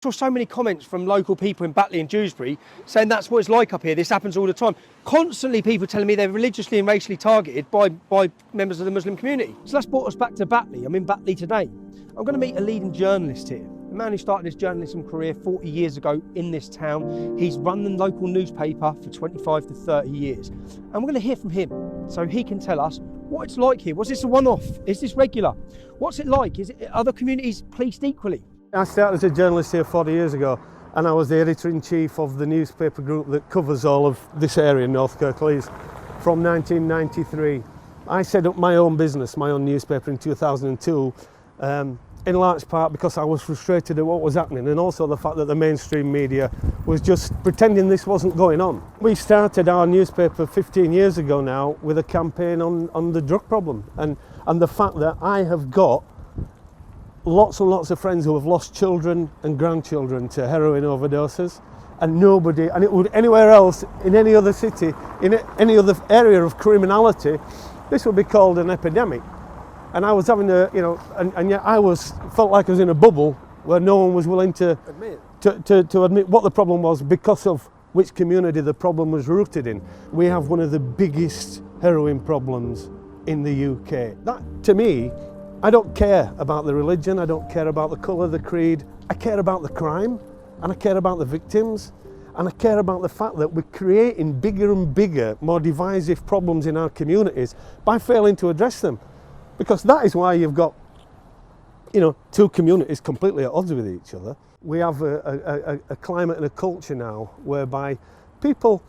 saw so many comments from local people in Batley and Dewsbury saying that's what it's like up here. This happens all the time. Constantly people telling me they're religiously and racially targeted by members of the Muslim community. So that's brought us back to Batley. I'm in Batley today. I'm going to meet a leading journalist here. A man who started his journalism career 40 years ago in this town. He's run the local newspaper for 25 to 30 years. And we're going to hear from him so he can tell us what it's like here. Was this a one-off? Is this regular? What's it like? Is it other communities policed equally? I started as a journalist here 40 years ago, and I was the editor-in-chief of the newspaper group that covers all of this area in North Kirklees from 1993. I set up my own business, my own newspaper in 2002, in large part because I was frustrated at what was happening, and also the fact that the mainstream media was just pretending this wasn't going on. We started our newspaper 15 years ago now with a campaign on the drug problem, and the fact that I have got lots and lots of friends who have lost children and grandchildren to heroin overdoses, and nobody, and it would anywhere else in any other city, in any other area of criminality, this would be called an epidemic. And I was having a, and yet I felt like I was in a bubble where no one was willing to admit what the problem was, because of which community the problem was rooted in. We have one of the biggest heroin problems in the UK. That, to me, I don't care about the religion, I don't care about the colour, the creed. I care about the crime, and I care about the victims, and I care about the fact that we're creating bigger and bigger, more divisive problems in our communities by failing to address them. Because that is why you've got, two communities completely at odds with each other. We have a climate and a culture now whereby people,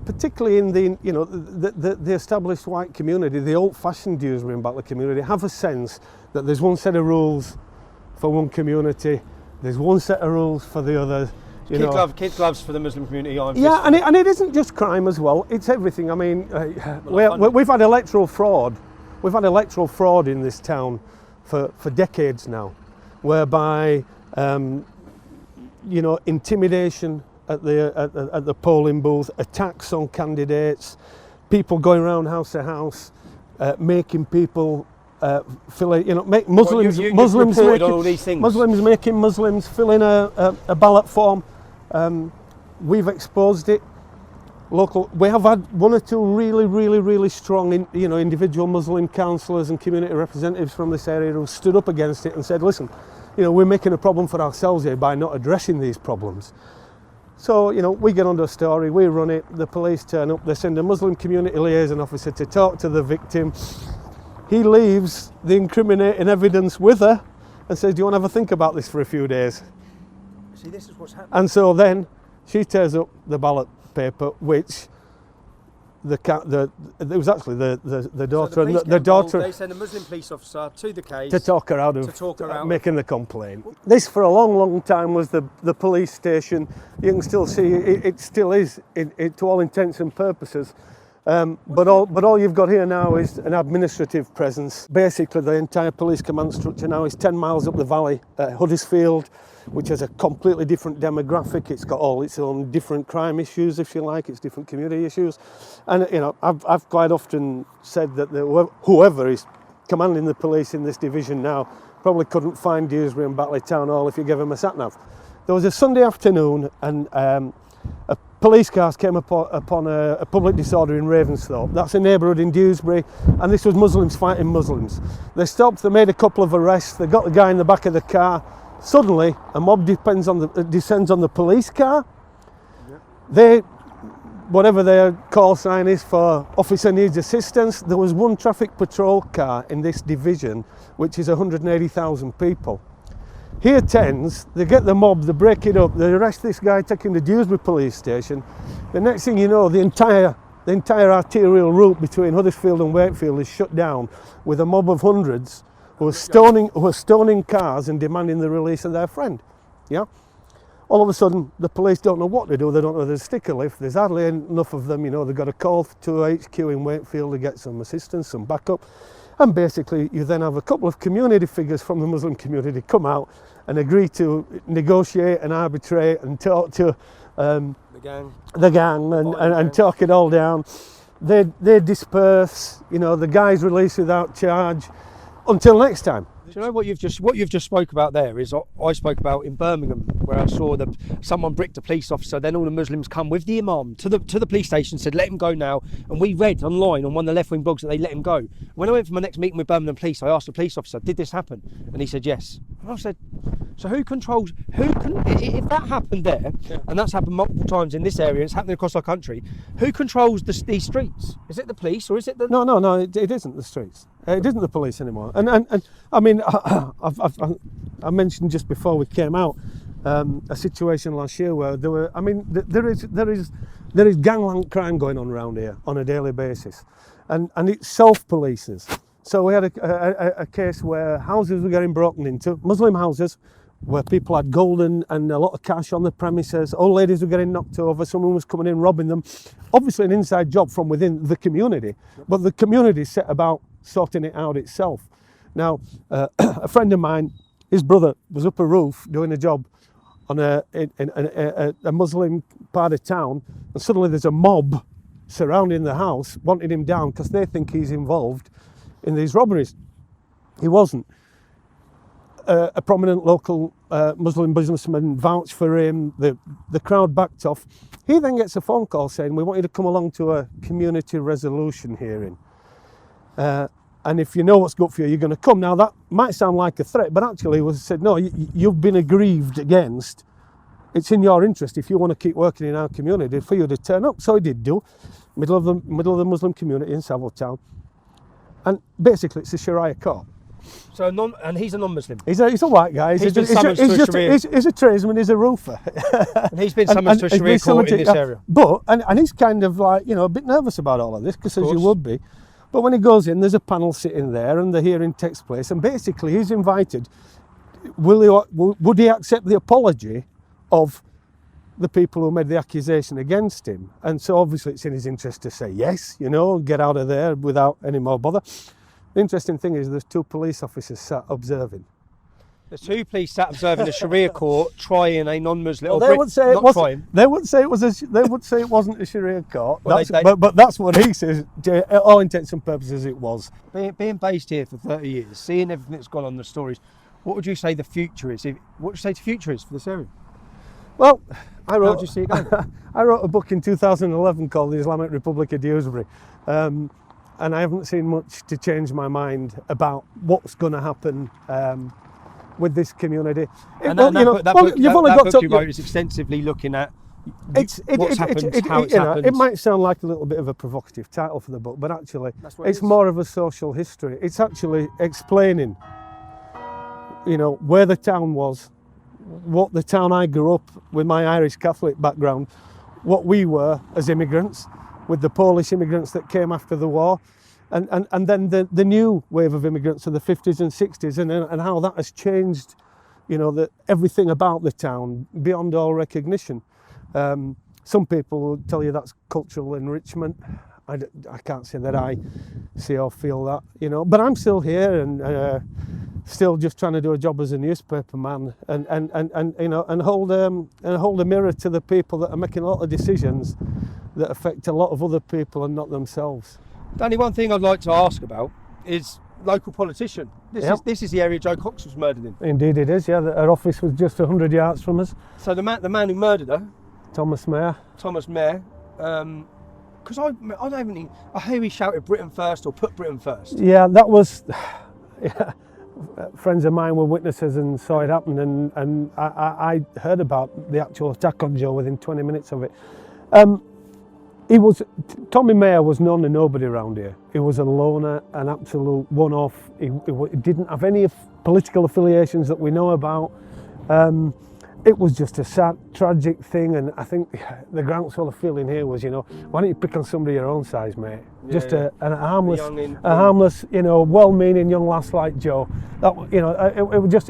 particularly in the established white community, the old-fashioned Dewsbury and Batley community, have a sense that there's one set of rules for one community, there's one set of rules for the other. Kid gloves for the Muslim community. Yeah, and it isn't just crime as well, it's everything. I mean, we've had electoral fraud. We've had electoral fraud in this town for decades now, whereby, intimidation at the polling booth, attacks on candidates, people going around house to house, making people make Muslims making Muslims fill in a ballot form. We've exposed it. We have had one or two really strong, individual Muslim councillors and community representatives from this area who stood up against it and said, listen, we're making a problem for ourselves here by not addressing these problems. So, we get onto a story, we run it, the police turn up, they send a Muslim community liaison officer to talk to the victim. He leaves the incriminating evidence with her and says, do you want to have a think about this for a few days? See, this is what's happening. And so then she tears up the ballot paper, which it was actually the daughter, so the daughter. They send a Muslim police officer to the case to talk her out of making the complaint. This, for a long time, was the police station. You can still see it still is, to all intents and purposes. But all you've got here now is an administrative presence. Basically, the entire police command structure now is 10 miles up the valley at Huddersfield, which has a completely different demographic. It's got all its own different crime issues, if you like, it's different community issues. And I've quite often said that whoever is commanding the police in this division now probably couldn't find Dewsbury and Batley Town Hall if you gave them a sat-nav. There was a Sunday afternoon, and a police cars came upon a public disorder in Ravensthorpe. That's a neighbourhood in Dewsbury, and this was Muslims fighting Muslims. They stopped, they made a couple of arrests, they got the guy in the back of the car. Suddenly, a mob descends on the police car. Yeah. Whatever their call sign is for officer needs assistance, there was one traffic patrol car in this division, which is 180,000 people. Here tends, they get the mob, they break it up, they arrest this guy, take him to Dewsbury police station. The next thing you know, the entire arterial route between Huddersfield and Wakefield is shut down with a mob of hundreds who are stoning cars and demanding the release of their friend. Yeah? All of a sudden, the police don't know what to do. They don't know there's a sticker lift. There's hardly enough of them. They've got a call to HQ in Wakefield to get some assistance, some backup. And basically, you then have a couple of community figures from the Muslim community come out and agree to negotiate and arbitrate and talk to the gang and talk it all down. They disperse. The guy's released without charge. Until next time. Do you know what you've just spoke about there is I spoke about in Birmingham, where I saw someone bricked a police officer. Then all the Muslims come with the imam to the police station, said let him go now. And we read online on one of the left wing blogs that they let him go. When I went for my next meeting with Birmingham Police, I asked the police officer, did this happen? And he said yes. And I said, so if that happened there, and that's happened multiple times in this area, it's happening across our country, who controls these streets? Is it the police or is it the... No, it isn't the streets. It isn't the police anymore. And I mean, I mentioned just before we came out a situation last year where there were. I mean, there is gangland crime going on around here on a daily basis, and it self-polices. So we had a case where houses were getting broken into, Muslim houses, where people had gold and a lot of cash on the premises. Old ladies were getting knocked over. Someone was coming in robbing them. Obviously, an inside job from within the community, but the community set about sorting it out itself. Now, a friend of mine, his brother was up a roof doing a job on a Muslim part of town, and suddenly there's a mob surrounding the house, wanting him down because they think he's involved in these robberies. He wasn't. A prominent local Muslim businessman vouched for him. The crowd backed off. He then gets a phone call saying, we want you to come along to a community resolution hearing. And if you know what's good for you, you're going to come. Now, that might sound like a threat, but actually it was said, no, you've been aggrieved against. It's in your interest, if you want to keep working in our community, for you to turn up. So he did do, middle of the Muslim community in Savile Town. And basically it's a Sharia court. So and he's a non-Muslim. He's a white guy. He's a tradesman. He's a roofer. And he's been summoned to a Sharia court in this area. But and he's kind of like, a bit nervous about all of this, because as you would be. But when he goes in, there's a panel sitting there, and the hearing takes place. And basically, he's invited. Would he accept the apology of the people who made the accusation against him? And so obviously, it's in his interest to say yes, and get out of there without any more bother. The interesting thing is there's 2 police officers sat observing. There's 2 police sat observing a Sharia court trying a non-Muslim. Well, they would say it wasn't. They would say it wasn't a Sharia court. Well, but that's what he says. To all intents and purposes, it was. Being based here for 30 years, seeing everything that's gone on, the stories. What would you say the future is? What would you say the future is for this area? Well, how do you see it going? I wrote a book in 2011 called The Islamic Republic of Dewsbury. And I haven't seen much to change my mind about what's going to happen with this community. That book you wrote is extensively looking at what's happened, how it's happened. It might sound like a little bit of a provocative title for the book, but actually it's more of a social history. It's actually explaining, where the town was, what the town I grew up with, my Irish Catholic background, what we were as immigrants, with the Polish immigrants that came after the war, and then the new wave of immigrants of the 50s and 60s, and how that has changed, everything about the town beyond all recognition. Some people will tell you that's cultural enrichment. I can't say that I see or feel that, but I'm still here and still just trying to do a job as a newspaper man and hold a mirror to the people that are making a lot of decisions that affect a lot of other people and not themselves. Danny, one thing I'd like to ask about is local politician. This is the area Joe Cox was murdered in. Indeed it is, yeah. Her office was just 100 yards from us. So the man who murdered her, Thomas Mayer. Because I hear he shouted Britain first or put Britain first. Yeah, that was. Friends of mine were witnesses and saw it happen, and I heard about the actual attack on Joe within 20 minutes of it. Tommy Mayer was known to nobody around here. He was a loner, an absolute one-off. He didn't have any political affiliations that we know about. It was just a sad, tragic thing, and I think the groundswell of feeling here was, why don't you pick on somebody your own size, mate? A harmless, well-meaning young lass like Joe. That,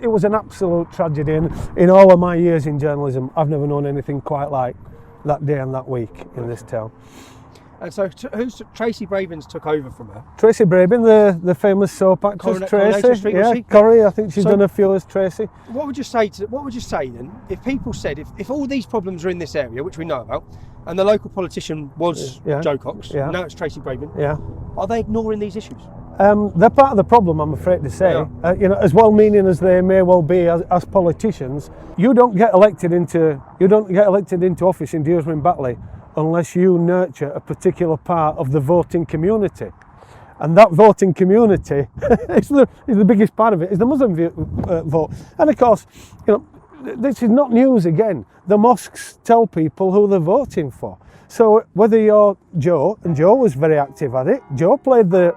it was an absolute tragedy, and in all of my years in journalism, I've never known anything quite like that day and that week in this town. And so Tracy Bravins took over from her? Tracy Bravin, the famous soap actress Tracy. Yeah, Corrie, I think she's done a few as Tracy. What would you say then if people said if all these problems are in this area, which we know about, and the local politician was Joe Cox, now it's Tracy Bravin, are they ignoring these issues? They're part of the problem, I'm afraid to say. Yeah. You know, as well-meaning as they may well be as politicians, you don't get elected into office in Dewsbury and Batley unless you nurture a particular part of the voting community, and that voting community is the biggest part of it is the Muslim vote. And of course, you know, this is not news again. The mosques tell people who they're voting for. So whether you're Joe, and Joe was very active at it, Joe played the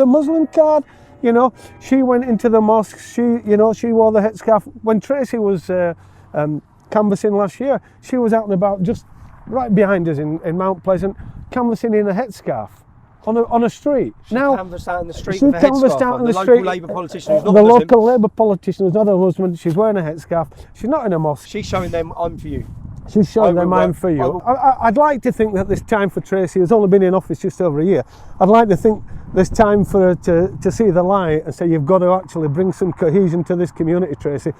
Muslim card, you know, she went into the mosque, she wore the headscarf. When Tracy was canvassing last year, she was out and about just right behind us in Mount Pleasant, canvassing in a headscarf on a street. She canvassed out in the street with a headscarf, the local Labour politician who's not the Muslim. local Labour politician who's not a husband, she's wearing a headscarf, she's not in a mosque. She's showing them, I'm for you. She's showing them I'm for you. I'd like to think that this time for Tracy, who's only been in office just over a year, I'd like to think there's time for her to see the light and say, you've got to actually bring some cohesion to this community, Tracy,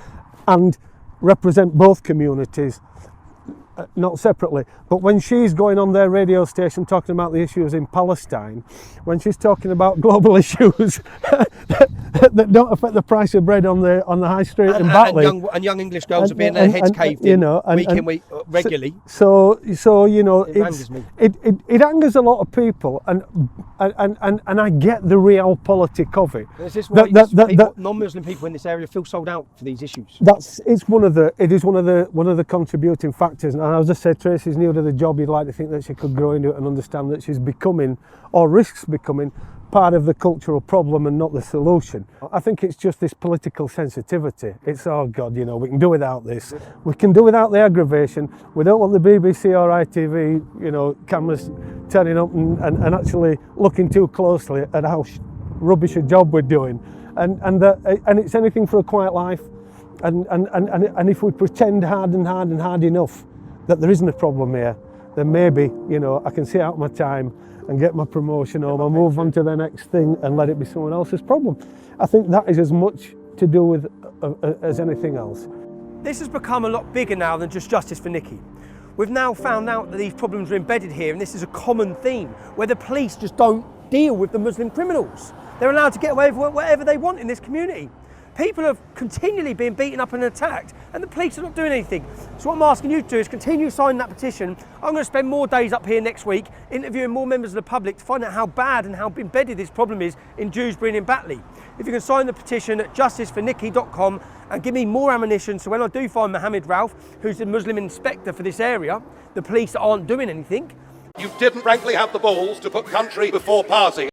and represent both communities, not separately. But when she's going on their radio station talking about the issues in Palestine, when she's talking about global issues that don't affect the price of bread on the high street in Batley, and young English girls are being their heads caved in, week in week regularly. So you know, it angers me. It angers a lot of people, and I get the realpolitik of it. Is this why non-Muslim people in this area feel sold out for these issues? It is one of the contributing factors. And as I said, Tracy's new to the job. You'd like to think that she could grow into it and understand that she's becoming, or risks becoming, part of the cultural problem and not the solution. I think it's just this political sensitivity. It's, oh God, you know, we can do without this. We can do without the aggravation. We don't want the BBC or ITV, you know, cameras turning up and actually looking too closely at how rubbish a job we're doing. And it's anything for a quiet life. And if we pretend hard enough that there isn't a problem here, then maybe, you know, I can sit out my time and get my promotion home and move on to the next thing and let it be someone else's problem. I think that is as much to do with as anything else. This has become a lot bigger now than just justice for Nikki. We've now found out that these problems are embedded here, and this is a common theme where the police just don't deal with the Muslim criminals. They're allowed to get away with whatever they want in this community. People have continually been beaten up and attacked, and the police are not doing anything. So what I'm asking you to do is continue signing that petition. I'm going to spend more days up here next week interviewing more members of the public to find out how bad and how embedded this problem is in Dewsbury and in Batley. If you can sign the petition at justicefornikki.com and give me more ammunition, so when I do find Mohammed Ralph, who's the Muslim inspector for this area, the police aren't doing anything. You didn't frankly have the balls to put country before party.